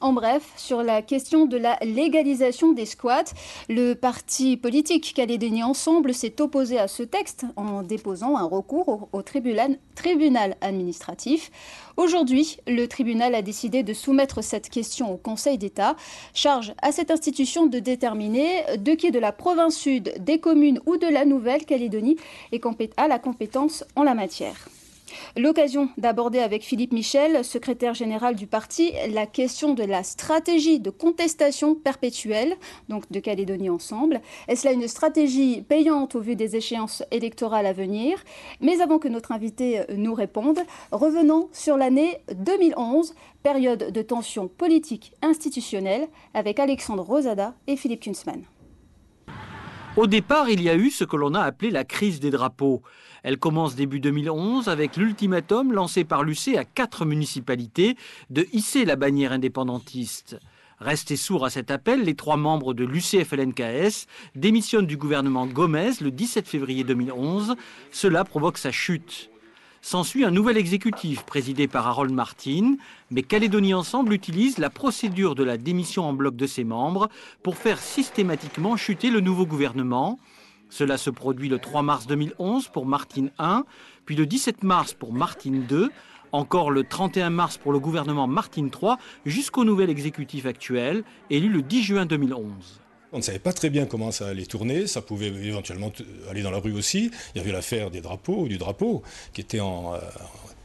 En bref, sur la question de la légalisation des squats, le parti politique Calédonie Ensemble s'est opposé à ce texte en déposant un recours au tribunal administratif. Aujourd'hui, le tribunal a décidé de soumettre cette question au Conseil d'État. Charge à cette institution de déterminer de qui de la province sud, des communes ou de la Nouvelle-Calédonie a la compétence en la matière. L'occasion d'aborder avec Philippe Michel, secrétaire général du parti, la question de la stratégie de contestation perpétuelle, donc de Calédonie Ensemble. Est-ce là une stratégie payante au vu des échéances électorales à venir? Mais avant que notre invité nous réponde, revenons sur l'année 2011, période de tension politique institutionnelle, avec Alexandre Rosada et Philippe Kunzmann. Au départ, il y a eu ce que l'on a appelé la crise des drapeaux. Elle commence début 2011 avec l'ultimatum lancé par l'UC à 4 municipalités de hisser la bannière indépendantiste. Restés sourds à cet appel, les 3 membres de l'UCFLNKS démissionnent du gouvernement Gomez le 17 février 2011. Cela provoque sa chute. S'ensuit un nouvel exécutif présidé par Harold Martin, mais Calédonie Ensemble utilise la procédure de la démission en bloc de ses membres pour faire systématiquement chuter le nouveau gouvernement. Cela se produit le 3 mars 2011 pour Martin 1, puis le 17 mars pour Martin 2, encore le 31 mars pour le gouvernement Martin 3, jusqu'au nouvel exécutif actuel, élu le 10 juin 2011. On ne savait pas très bien comment ça allait tourner, ça pouvait éventuellement aller dans la rue aussi. Il y avait l'affaire des drapeaux, du drapeau, qui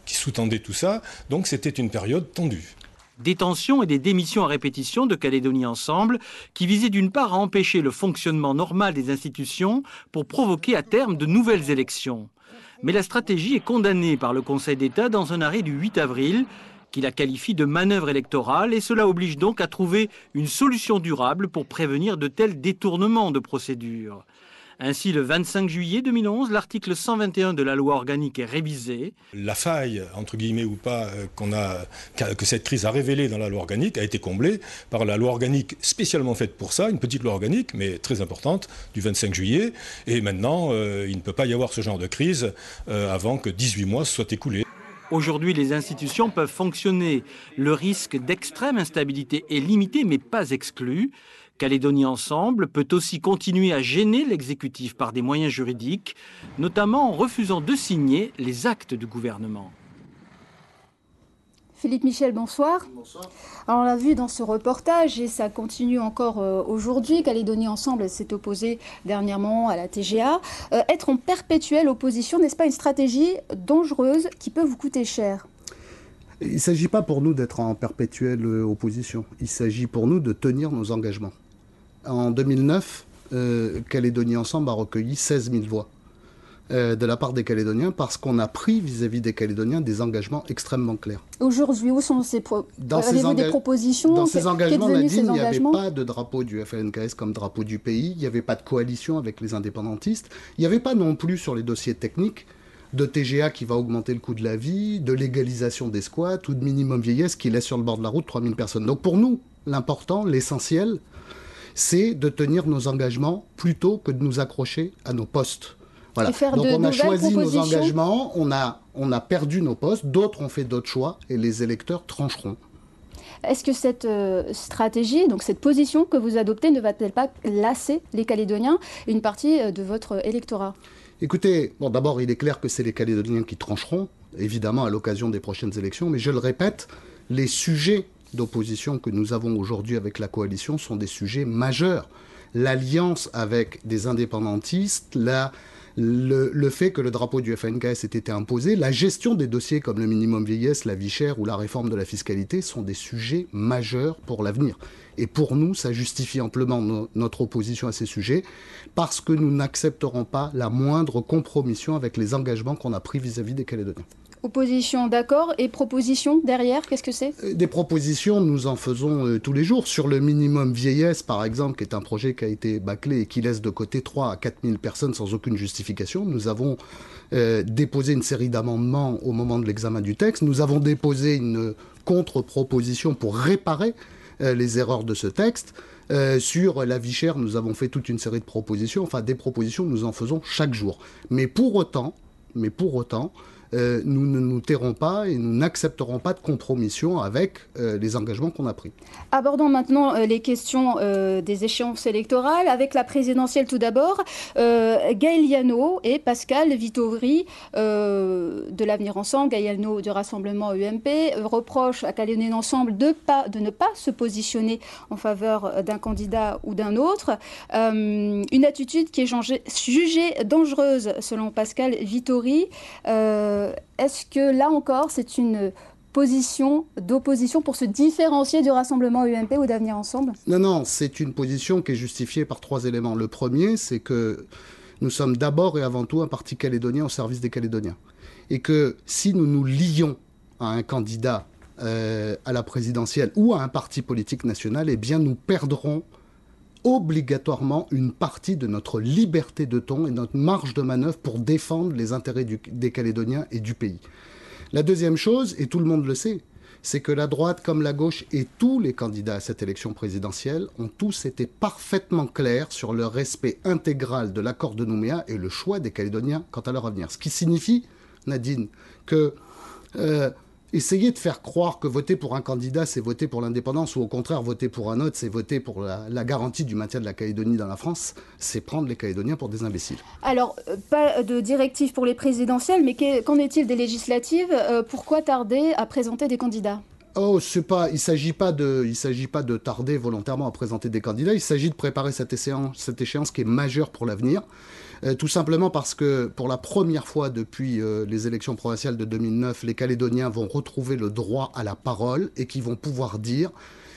sous-tendait tout ça. Donc c'était une période tendue. Des tensions et des démissions à répétition de Calédonie Ensemble qui visaient d'une part à empêcher le fonctionnement normal des institutions pour provoquer à terme de nouvelles élections. Mais la stratégie est condamnée par le Conseil d'État dans un arrêt du 8 avril qui la qualifie de manœuvre électorale et cela oblige donc à trouver une solution durable pour prévenir de tels détournements de procédure. Ainsi, le 25 juillet 2011, l'article 121 de la loi organique est révisé. La faille, entre guillemets ou pas, que cette crise a révélée dans la loi organique a été comblée par la loi organique spécialement faite pour ça, une petite loi organique, mais très importante, du 25 juillet. Et maintenant, il ne peut pas y avoir ce genre de crise avant que 18 mois se soient écoulés. Aujourd'hui, les institutions peuvent fonctionner. Le risque d'extrême instabilité est limité, mais pas exclu. Calédonie Ensemble peut aussi continuer à gêner l'exécutif par des moyens juridiques, notamment en refusant de signer les actes du gouvernement. Philippe Michel, bonsoir. Bonsoir. Alors, on l'a vu dans ce reportage et ça continue encore aujourd'hui. Calédonie Ensemble s'est opposée dernièrement à la TGA. Être en perpétuelle opposition, n'est-ce pas une stratégie dangereuse qui peut vous coûter cher ? Il ne s'agit pas pour nous d'être en perpétuelle opposition. Il s'agit pour nous de tenir nos engagements. En 2009, Calédonie Ensemble a recueilli 16 000 voix de la part des Calédoniens parce qu'on a pris vis-à-vis des Calédoniens des engagements extrêmement clairs. Aujourd'hui, où sont ces avez-vous des propositions? Dans ces engagements, Nadine, il n'y avait pas de drapeau du FLNKS comme drapeau du pays, il n'y avait pas de coalition avec les indépendantistes, il n'y avait pas non plus sur les dossiers techniques de TGA qui va augmenter le coût de la vie, de légalisation des squats ou de minimum vieillesse qui laisse sur le bord de la route 3000 personnes. Donc pour nous, l'important, l'essentiel, c'est de tenir nos engagements plutôt que de nous accrocher à nos postes. Voilà. Donc on a choisi nos engagements, on a perdu nos postes, d'autres ont fait d'autres choix et les électeurs trancheront. Est-ce que cette stratégie, donc cette position que vous adoptez ne va-t-elle pas lasser les Calédoniens et une partie de votre électorat ? Écoutez, bon, d'abord il est clair que c'est les Calédoniens qui trancheront, évidemment à l'occasion des prochaines élections, mais je le répète, les sujets d'opposition que nous avons aujourd'hui avec la coalition sont des sujets majeurs. L'alliance avec des indépendantistes, le fait que le drapeau du FNKS ait été imposé, la gestion des dossiers comme le minimum vieillesse, la vie chère ou la réforme de la fiscalité sont des sujets majeurs pour l'avenir. Et pour nous, ça justifie amplement notre opposition à ces sujets parce que nous n'accepterons pas la moindre compromission avec les engagements qu'on a pris vis-à-vis des Calédoniens. Opposition, d'accord. Et proposition derrière, qu'est-ce que c'est ? Des propositions, nous en faisons tous les jours. Sur le minimum vieillesse, par exemple, qui est un projet qui a été bâclé et qui laisse de côté 3 à 4 000 personnes sans aucune justification, nous avons déposé une série d'amendements au moment de l'examen du texte. Nous avons déposé une contre-proposition pour réparer les erreurs de ce texte. Sur la vie chère, nous avons fait toute une série de propositions. Enfin, des propositions, nous en faisons chaque jour. Mais pour autant, nous ne nous tairons pas et nous n'accepterons pas de compromission avec les engagements qu'on a pris. Abordons maintenant les questions des échéances électorales. Avec la présidentielle tout d'abord, Gaël Yano et Pascal Vittori de l'Avenir Ensemble, Gaël Yano du Rassemblement UMP, reprochent à Calédonie Ensemble de ne pas se positionner en faveur d'un candidat ou d'un autre. Une attitude qui est jugée dangereuse selon Pascal Vittori. Est-ce que là encore c'est une position d'opposition pour se différencier du Rassemblement UMP ou d'Avenir Ensemble? Non, c'est une position qui est justifiée par 3 éléments. Le premier, c'est que nous sommes d'abord et avant tout un parti calédonien au service des Calédoniens. Et que si nous nous lions à un candidat à la présidentielle ou à un parti politique national, eh bien nous perdrons obligatoirement une partie de notre liberté de ton et notre marge de manœuvre pour défendre les intérêts des Calédoniens et du pays. La deuxième chose, et tout le monde le sait, c'est que la droite comme la gauche et tous les candidats à cette élection présidentielle ont tous été parfaitement clairs sur le respect intégral de l'accord de Nouméa et le choix des Calédoniens quant à leur avenir. Ce qui signifie, Nadine, que essayer de faire croire que voter pour un candidat, c'est voter pour l'indépendance, ou au contraire, voter pour un autre, c'est voter pour la garantie du maintien de la Calédonie dans la France, c'est prendre les Calédoniens pour des imbéciles. Alors, pas de directive pour les présidentielles, mais qu'en est-il des législatives? Pourquoi tarder à présenter des candidats? Il ne s'agit pas de tarder volontairement à présenter des candidats, il s'agit de préparer cette échéance qui est majeure pour l'avenir. Tout simplement parce que pour la première fois depuis les élections provinciales de 2009, les Calédoniens vont retrouver le droit à la parole et qui vont pouvoir dire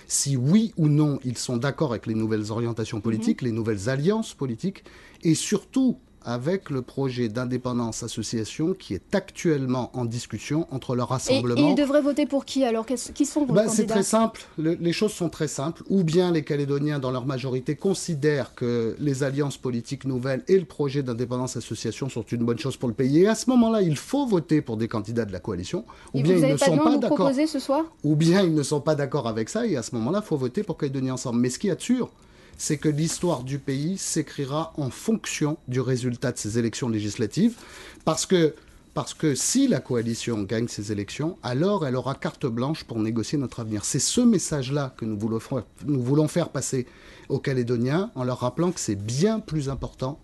si oui ou non ils sont d'accord avec les nouvelles orientations politiques, les nouvelles alliances politiques, et surtout avec le projet d'indépendance association qui est actuellement en discussion entre leur rassemblement. Et ils devraient voter pour qui alors? Qui sont vos candidats? C'est très simple, les choses sont très simples. Ou bien les Calédoniens dans leur majorité considèrent que les alliances politiques nouvelles et le projet d'indépendance association sont une bonne chose pour le pays. Et à ce moment-là, il faut voter pour des candidats de la coalition. Ou bien ils ne sont pas d'accord. Ce soir? Ou bien ils ne sont pas d'accord avec ça et à ce moment-là, il faut voter pour Calédonie Ensemble. Mais ce qu'il y a de sûr, c'est que l'histoire du pays s'écrira en fonction du résultat de ces élections législatives, parce que si la coalition gagne ces élections, alors elle aura carte blanche pour négocier notre avenir. C'est ce message-là que nous voulons faire passer aux Calédoniens, en leur rappelant que c'est bien plus important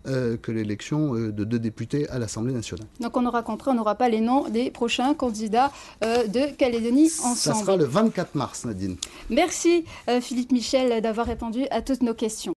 que l'élection de 2 députés à l'Assemblée nationale. Donc on aura compris, on n'aura pas les noms des prochains candidats de Calédonie Ensemble. Ça sera le 24 mars, Nadine. Merci Philippe Michel d'avoir répondu à toutes nos questions.